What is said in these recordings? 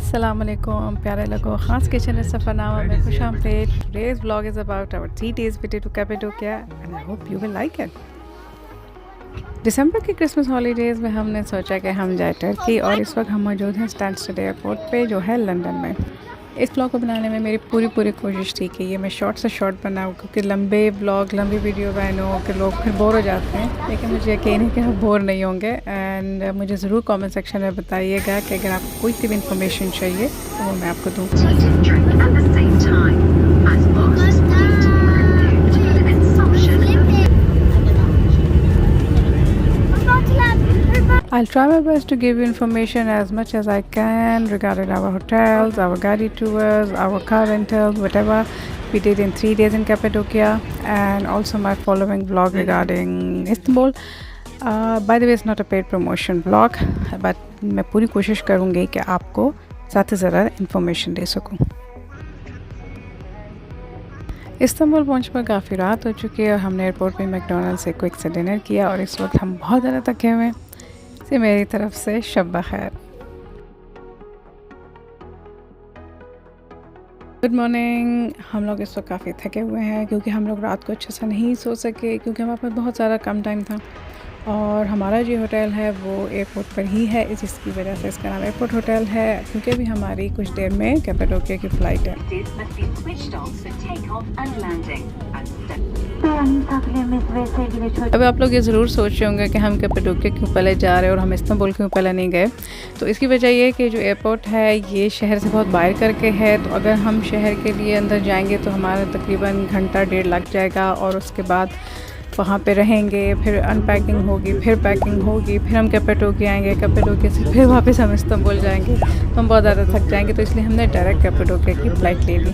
अस्सलाम वालेकुम प्यारे लोगों, ख़ास किचन सफ़रनामा में खुश आमदीद। Today's vlog is about our 3 days visit to Cappadocia and I hope you will like it. दिसंबर की क्रिसमस हॉलीडेज़ में हमने सोचा कि हम जाए टर्की और इस वक्त हम मौजूद हैं स्टैंस्टेड एयरपोर्ट पे जो है लंदन में। इस ब्लॉग को बनाने में मेरी पूरी कोशिश थी कि ये मैं शॉर्ट से शॉर्ट बनाऊँ, क्योंकि लंबे ब्लॉग लंबी वीडियो बनाऊँ कि लोग फिर बोर हो जाते हैं। लेकिन मुझे यकीन है कि आप बोर नहीं होंगे। एंड मुझे ज़रूर कमेंट सेक्शन में बताइएगा कि अगर आपको कोई भी इंफॉर्मेशन चाहिए तो वो मैं आपको दूँ। I'll try my best to give you information as much as I can regarding our hotels, our guided tours, our car rentals, whatever we did in 3 days in Cappadocia, and also my following vlog regarding Istanbul. By the way, it's not a paid promotion vlog, but मैं पूरी कोशिश करूँगी कि आपको ज़्यादा से ज़्यादा information दे सकूँ। इस्तांबुल पहुँचने पर काफ़ी रात हो चुकी है और हमने एयरपोर्ट में मैकडोनल्ड्स से क्विक से डिनर किया और इस वक्त हम बहुत ज़्यादा थके हुए हैं। से मेरी तरफ से शब बखैर। Good morning. हम लोग इस वक्त काफ़ी थके हुए हैं क्योंकि हम लोग रात को अच्छे से नहीं सो सके, क्योंकि हमारे पास बहुत ज़्यादा कम टाइम था और हमारा जो होटल है वो एयरपोर्ट पर ही है, जिसकी वजह से इसका नाम एयरपोर्ट होटल है, क्योंकि अभी हमारी कुछ देर में कैपाडोकिया की फ़्लाइट है। अब आप लोग ये ज़रूर सोच रहे होंगे कि हम कैपाडोकिया क्यों पहले जा रहे हैं और हम इस्तांबुल क्यों पहले नहीं गए। तो इसकी वजह ये है कि जो एयरपोर्ट है ये शहर से बहुत बाहर करके है, तो अगर हम शहर के लिए अंदर जाएंगे तो हमारा तकरीबन घंटा डेढ़ लग जाएगा और उसके बाद वहाँ पे रहेंगे, फिर अनपैकिंग होगी, फिर पैकिंग होगी, फिर हम कैपाडोकिया आएंगे, कैपाडोकिया से फिर वापस हम इस्तांबुल जाएंगे, तो हम बहुत ज़्यादा थक जाएंगे। तो इसलिए हमने डायरेक्ट कैपाडोकिया की फ़्लाइट ले ली।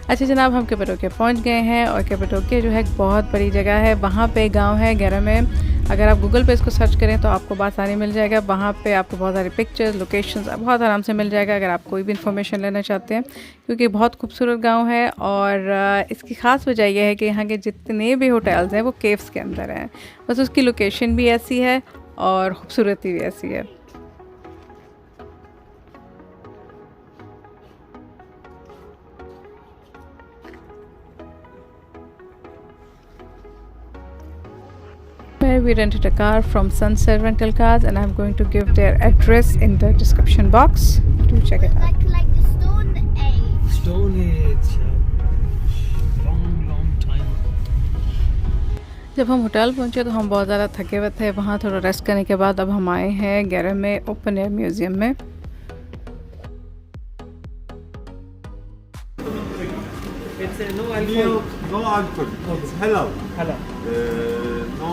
अच्छा जनाब, हम कैपाडोकिया पहुँच गए हैं और कैपाडोकिया जो है एक बहुत बड़ी जगह है। वहाँ पे गांव है गेरा में। अगर आप गूगल पे इसको सर्च करें तो आपको बहुत सारी मिल जाएगा। वहाँ पे आपको बहुत सारे पिक्चर्स, लोकेशंस बहुत आराम से मिल जाएगा अगर आप कोई भी इन्फॉर्मेशन लेना चाहते हैं, क्योंकि बहुत खूबसूरत गांव है। और इसकी ख़ास वजह यह है कि यहाँ के जितने भी होटल्स हैं वो केव्स के अंदर हैं, बस उसकी लोकेशन भी ऐसी है और ख़ूबसूरती भी ऐसी है। We rented a car from Sunset Rental Cars and I'm going to give their address in the description box. Do check it out. Like the Stone Age. Stone Age, long time ago. जब हम hotel पहुंचे तो हम बहुत ज़्यादा थके हुए थे। वहाँ थोड़ा रेस्ट करने के बाद अब हम आए हैं गेरा में ओपन एयर म्यूज़ियम में। It's no alcohol. No alcohol. It's halal. Halal. No.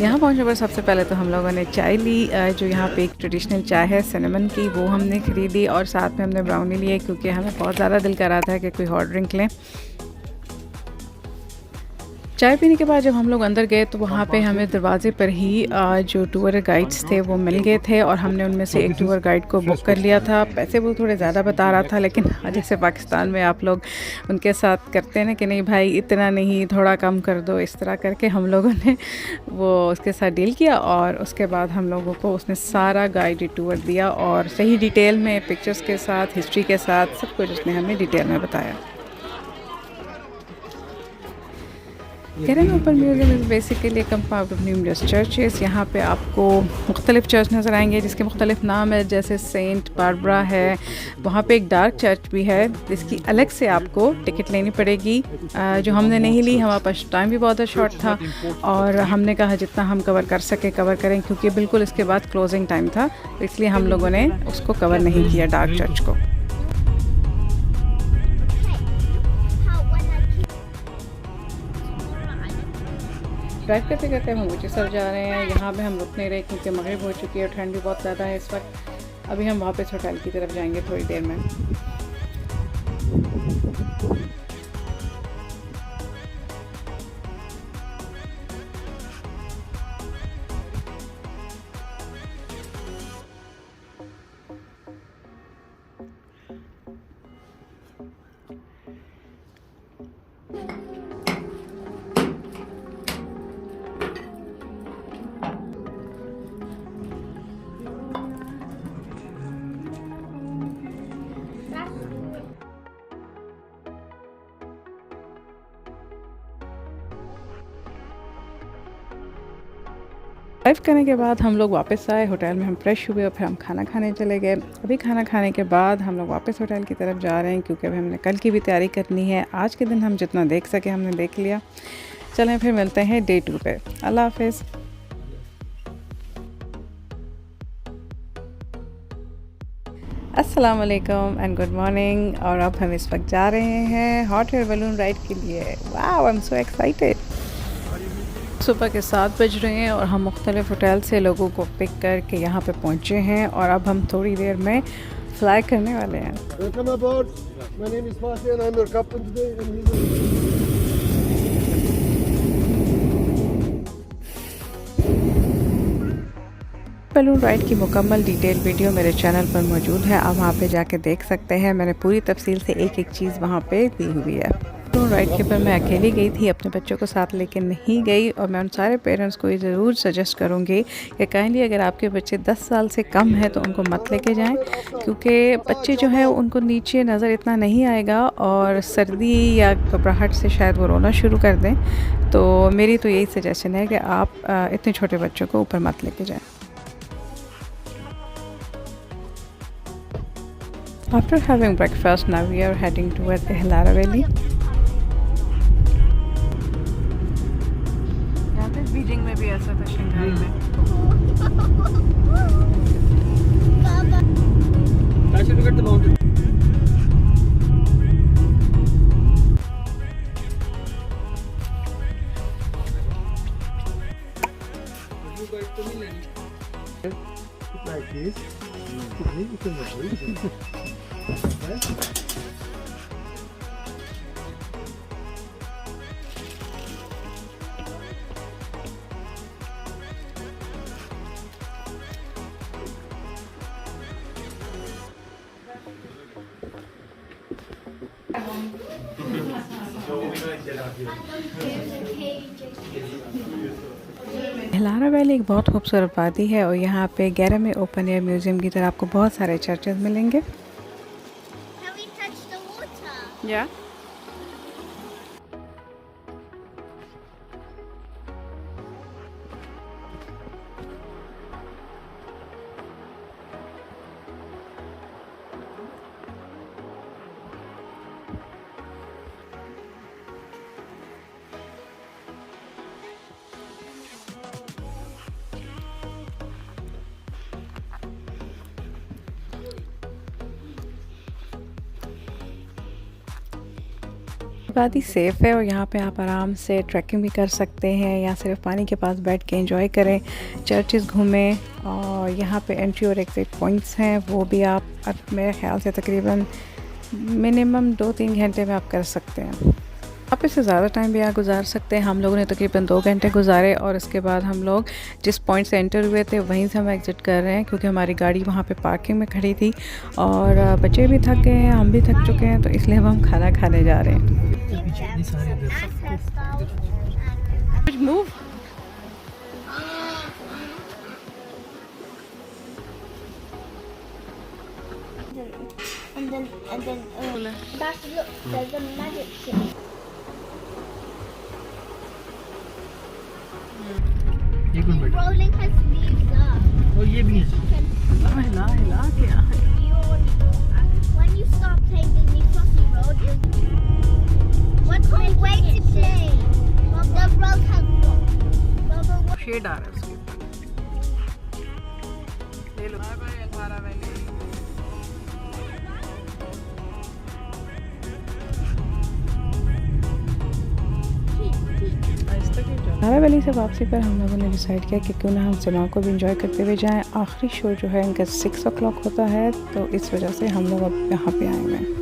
यहाँ पहुँचने पर सबसे पहले तो हम लोगों ने चाय ली, जो यहाँ पे एक ट्रेडिशनल चाय है सिनेमन की, वो हमने ख़रीदी और साथ में हमने ब्राउनी लिए, क्योंकि हमें बहुत ज़्यादा दिल कर रहा था कि कोई हॉट ड्रिंक लें। चाय पीने के बाद जब हम लोग अंदर गए तो वहाँ पे हमें दरवाज़े पर ही जो टूर गाइड्स थे वो मिल गए थे और हमने उनमें से एक टूर गाइड को बुक कर लिया था। पैसे वो थोड़े ज़्यादा बता रहा था, लेकिन जैसे पाकिस्तान में आप लोग उनके साथ करते हैं ना कि नहीं भाई इतना नहीं, थोड़ा कम कर दो, इस तरह करके हम लोगों ने वो उसके साथ डील किया और उसके बाद हम लोगों को उसने सारा गाइडेड टूर दिया और सही डिटेल में पिक्चर्स के साथ, हिस्ट्री के साथ सब कुछ उसने हमें डिटेल में बताया। गेरा में open museum is basically compound of numerous churches. यहाँ पे आपको मुख्तलिफ़ चर्च नज़र आएंगे जिसके मुख्तलिफ़ नाम है, जैसे सेंट बारबरा है। वहाँ पे एक डार्क चर्च भी है जिसकी अलग से आपको टिकट लेनी पड़ेगी, जो हमने नहीं ली। हमारे पास टाइम भी बहुत शॉर्ट था और हमने कहा जितना हम कवर कर सके कवर करें, क्योंकि बिल्कुल इसके बाद क्लोजिंग टाइम था, तो इसलिए हम लोगों ने उसको कवर नहीं किया डार्क चर्च को। ड्राइव करते करते हम अमृतसर जा रहे हैं। यहाँ पे हम रुक नहीं रहे क्योंकि मगरिब हो चुकी है और ठंड भी बहुत ज़्यादा है इस वक्त। अभी हम वापस होटल की तरफ जाएंगे थोड़ी देर में। ड्राइव करने के बाद हम लोग वापस आए होटल में, हम फ्रेश हुए और फिर हम खाना खाने चले गए। अभी खाना खाने के बाद हम लोग वापस होटल की तरफ जा रहे हैं क्योंकि अभी हमने कल की भी तैयारी करनी है। आज के दिन हम जितना देख सके हमने देख लिया। चलें फिर मिलते हैं डे 2 पे। अल्लाह हाफिज़। अस्सलाम वालेकुम एंड गुड मॉर्निंग। और अब हम इस वक्त जा रहे हैं हॉट एयर बलून राइड के लिए। Wow, I am so excited. सुबह के 7 बज रहे हैं और हम मुख्तलिफ़ होटल से लोगों को पिक करके यहाँ पे पहुँचे हैं और अब हम थोड़ी देर में फ्लाई करने वाले हैं। Welcome aboard. My name is Fatih and I'm your captain today. And he's balloon ride की मुकम्मल डिटेल वीडियो मेरे चैनल पर मौजूद है, आप वहाँ पे जाके देख सकते हैं। मैंने पूरी तफसील से एक एक चीज़ वहाँ पे दी हुई है। बलून राइड के पर मैं अकेली गई थी, अपने बच्चों को साथ लेके नहीं गई। और मैं उन सारे पेरेंट्स को ये ज़रूर सजेस्ट करूँगी कि काइंडली अगर आपके बच्चे 10 साल से कम हैं तो उनको मत लेके जाएं, क्योंकि बच्चे जो हैं उनको नीचे नज़र इतना नहीं आएगा और सर्दी या घबराहट से शायद वो रोना शुरू कर दें। तो मेरी तो यही सजेशन है कि आप इतने छोटे बच्चों को ऊपर मत लेके जाएँ। After having breakfast, now we are heading towards the Hilara Valley. यहाँ पे बीजिंग में भी ऐसा था, शंघाई में। Actually, look at the mountain. You guys to me, like this. You can move. Ihlara Valley एक बहुत खूबसूरत वादी है और यहाँ पे 11 में ओपन एयर म्यूज़ियम की तरह आपको बहुत सारे चर्चेज मिलेंगे। Can we touch the water? या वादी सेफ़ है और यहाँ पे आप आराम से ट्रैकिंग भी कर सकते हैं या सिर्फ पानी के पास बैठ के एंजॉय करें, चर्चेस घूमें। और यहाँ पे एंट्री और एग्ज़िट पॉइंट्स हैं, वो भी आप मेरे ख़्याल से तकरीबन मिनिमम 2-3 घंटे में आप कर सकते हैं। आप इससे ज़्यादा टाइम भी यहाँ गुजार सकते हैं। हम लोगों ने तकरीबन 2 घंटे गुजारे और इसके बाद हम लोग जिस पॉइंट से एंटर हुए थे वहीं से हम एग्ज़िट कर रहे हैं, क्योंकि हमारी गाड़ी वहाँ पे पार्किंग में खड़ी थी और बच्चे भी थक गए हैं, हम भी थक चुके हैं, तो इसलिए अब हम खाना खाने जा रहे हैं। ये सारे इधर। Move And then, that's look, there's a magic ship. एक minute. Rolling has leaves up. और ये भी है। हिला हिला के When you stop playing Disney Crossing Road, what's my way to play? The road has what? Shade आ रहा है उसके ऊपर। ले लो। Bye bye Ihlara Valley. Ihlara Valley से वापसी पर हम लोगों ने डिसाइड किया कि क्यों ना हम सिनेमा को भी इंजॉय करते हुए जाएं। आखिरी शो जो है इनका 6 o'clock होता है, तो इस वजह से हम लोग अब यहाँ पे आए हुए हैं।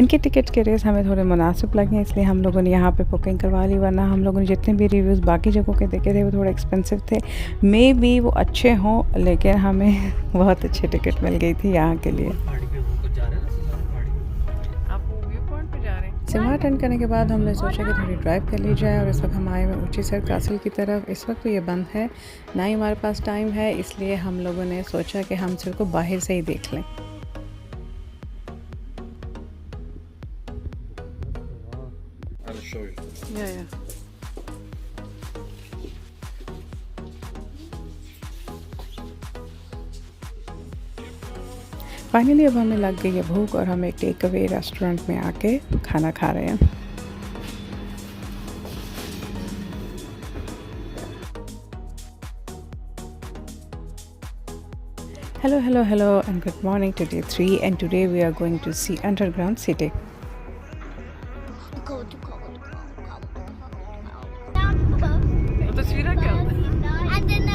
इनके टिकट के रेस हमें थोड़े मुनासिब लगे, इसलिए हम लोगों ने यहाँ पे बुकिंग करवा ली, वरना हम लोगों ने जितने भी रिव्यूज़ बाकी जगहों के देखे थे वो थोड़े एक्सपेंसिव थे। मे बी वो अच्छे हों, लेकिन हमें बहुत अच्छी टिकट मिल गई थी यहाँ के लिए। पहाड़ी पे ऊपर जा रहे हैं ना, पहाड़ी पे। आप व्यू पॉइंट पे जा रहे हैं। सिमा अटेंड करने के बाद हमने सोचा कि थोड़ी ड्राइव कर ली जाए, और इस वक्त हम आए हुए ऊँची सर कासल की तरफ। इस वक्त तो ये बंद है, ना ही हमारे पास टाइम है, इसलिए हम लोगों ने सोचा कि हम सिर्फ को बाहर से ही देख लें। I'll show you. फाइनली अब हमें लग गई है भूख, और हम एक टेक अवे रेस्टोरेंट में आके खाना खा रहे हैं। Hello and good morning to day 3, and today we are going to see Underground City. And then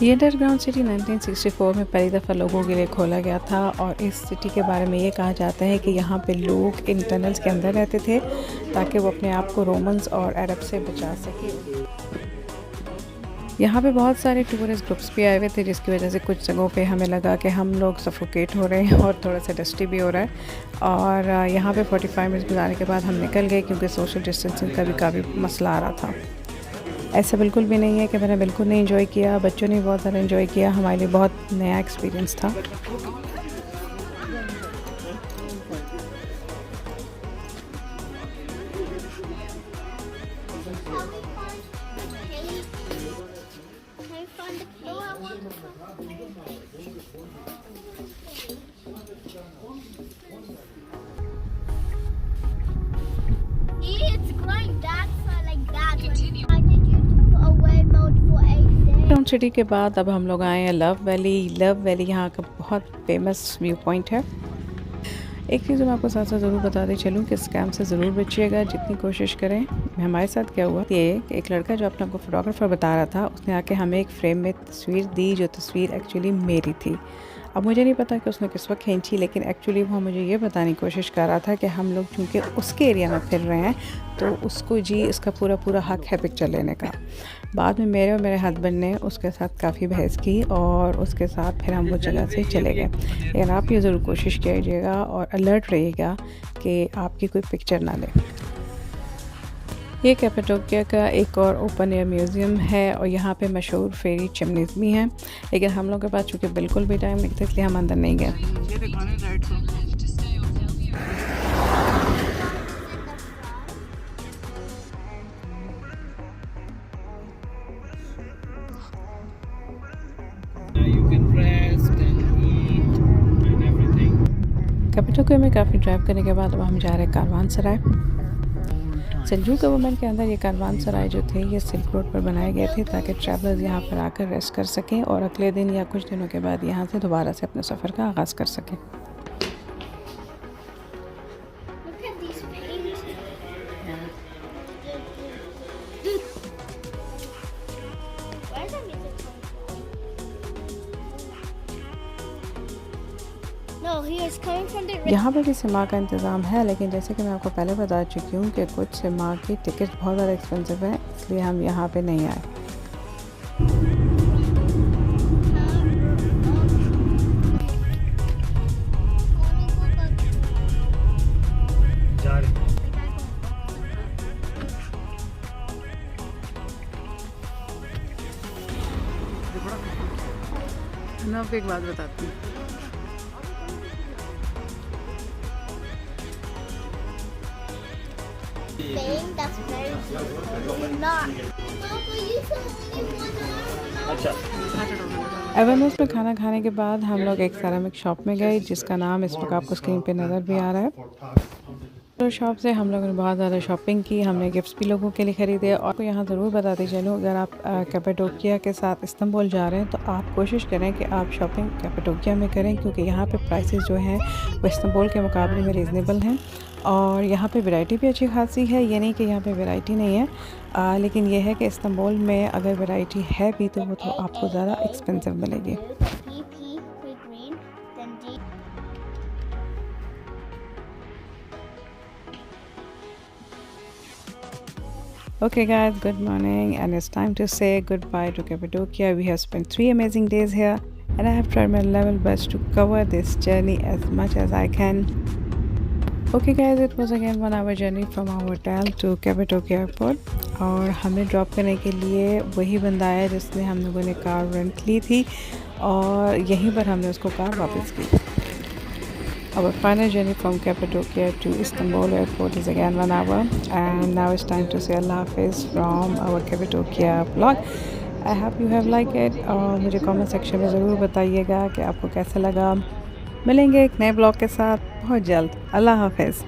ये अंडरग्राउंड सिटी 1964 में पहली दफ़ा लोगों के लिए खोला गया था, और इस सिटी के बारे में ये कहा जाता है कि यहाँ पे लोग इन टनल्स के अंदर रहते थे ताकि वो अपने आप को रोमन्स और अरब से बचा सके। यहाँ पे बहुत सारे टूरिस्ट ग्रुप्स भी आए हुए थे, जिसकी वजह से कुछ जगहों पे हमें लगा कि हम लोग सफोकेट हो रहे हैं और थोड़ा सा डस्टी भी हो रहा है। और यहाँ पे 45 मिनट गुजारने के बाद हम निकल गए, क्योंकि सोशल डिस्टेंसिंग का भी काफ़ी मसला आ रहा था। ऐसा बिल्कुल भी नहीं है कि मैंने बिल्कुल नहीं एंजॉय किया, बच्चों ने बहुत ज़्यादा एंजॉय किया, हमारे लिए बहुत नया एक्सपीरियंस था। it's going that far like that. I did you to put away mode for 8 days. Town city के बाद अब हम लोग आए हैं लव वैली। लव वैली यहाँ का बहुत फेमस व्यू पॉइंट है। एक चीज़ मैं आपको साथ साथ ज़रूर बताते चलूँ कि स्कैम से ज़रूर बचिएगा, जितनी कोशिश करें। हमारे साथ क्या हुआ, ये एक लड़का जो अपने आपको फोटोग्राफर बता रहा था, उसने आके हमें एक फ्रेम में तस्वीर दी, जो तस्वीर एक्चुअली मेरी थी। अब मुझे नहीं पता कि उसने किस वक्त खींची, लेकिन एक्चुअली वो मुझे ये बताने की कोशिश कर रहा था कि हम लोग चूँकि उसके एरिया में फिर रहे हैं, तो उसको जी इसका पूरा हक है पिक्चर लेने का। बाद में मेरे और मेरे हस्बैंड ने उसके साथ काफ़ी बहस की, और उसके साथ फिर हम वो जगह से चले गए। लेकिन आप ये ज़रूर कोशिश कीजिएगा और अलर्ट रहिएगा कि आपकी कोई पिक्चर ना ले। ये कैपेडोकिया का एक और ओपन एयर म्यूज़ियम है, और यहाँ पे मशहूर फेरी चिमनीज़ भी हैं, लेकिन हम लोग के पास चूँकि बिल्कुल भी टाइम नहीं था, इसलिए हम अंदर नहीं गए। You can rest and eat and everything. कैपेडोकिया में काफ़ी ड्राइव करने के बाद अब हम जा रहे हैं कारवान सराय। सेल्जुक गवर्नमेंट के अंदर ये कारवान सराय जो थे, ये सिल्क रोड पर बनाए गए थे ताकि ट्रैवलर्स यहाँ पर आकर रेस्ट कर सकें, और अगले दिन या कुछ दिनों के बाद यहाँ से दोबारा से अपने सफ़र का आगाज़ कर सकें। Look at these paintings. Where's the music coming from? No, he is coming from the यहाँ पर भी सिमा का इंतज़ाम है, लेकिन जैसे कि मैं आपको पहले बता चुकी हूँ कि कुछ सिमा की टिकट बहुत ज़्यादा एक्सपेंसिव हैं, इसलिए हम यहाँ पे नहीं आए। जा रहे हैं। मैं आपको एक बात बताती हूँ। thing that's very beautiful. Not. Papa, you told me one avenues में खाना खाने के बाद हम लोग एक सेरामिक शॉप में गए, जिसका नाम इस वक्त आपको स्क्रीन पे नज़र भी आ रहा है। तो शॉप से हम लोगों ने बहुत ज़्यादा शॉपिंग की, हमने गिफ्ट्स भी लोगों के लिए ख़रीदे। और आपको यहाँ ज़रूर बताते चलूँ, अगर आप कैपेडोकिया के साथ इस्तांबुल जा रहे हैं तो आप कोशिश करें कि आप शॉपिंग कैपेडोकिया में करें, क्योंकि यहाँ पे प्राइसेस जो हैं वो इस्तांबुल के मुकाबले में रीज़नेबल हैं। और यहाँ पे वैरायटी भी अच्छी खासी है, ये नहीं कि यहाँ पे वैरायटी नहीं है, लेकिन ये है कि इस्तांबुल में अगर वैरायटी है भी तो वो तो आपको ज़्यादा एक्सपेंसिव मिलेगी। PP for green, then D. Okay guys, good morning, and it's time to say goodbye to Cappadocia. We have spent 3 amazing days here and I have tried my level best to cover this journey as much as I can. Okay guys, it was again 1 hour journey from our hotel to Cappadocia airport, और हमें drop करने के लिए वही बंदा आया जिसने हम लोगों ने कार रेंट ली थी और यहीं पर हमने उसको कार वापस की। Our final journey from Cappadocia to Istanbul airport is again 1 hour, and now it's time to say Allah Hafiz from our Cappadocia vlog. I hope you have liked it, और मुझे comment section में ज़रूर बताइएगा कि आपको कैसा लगा। मिलेंगे एक नए ब्लॉग के साथ बहुत जल्द। अल्लाह हाफिज़।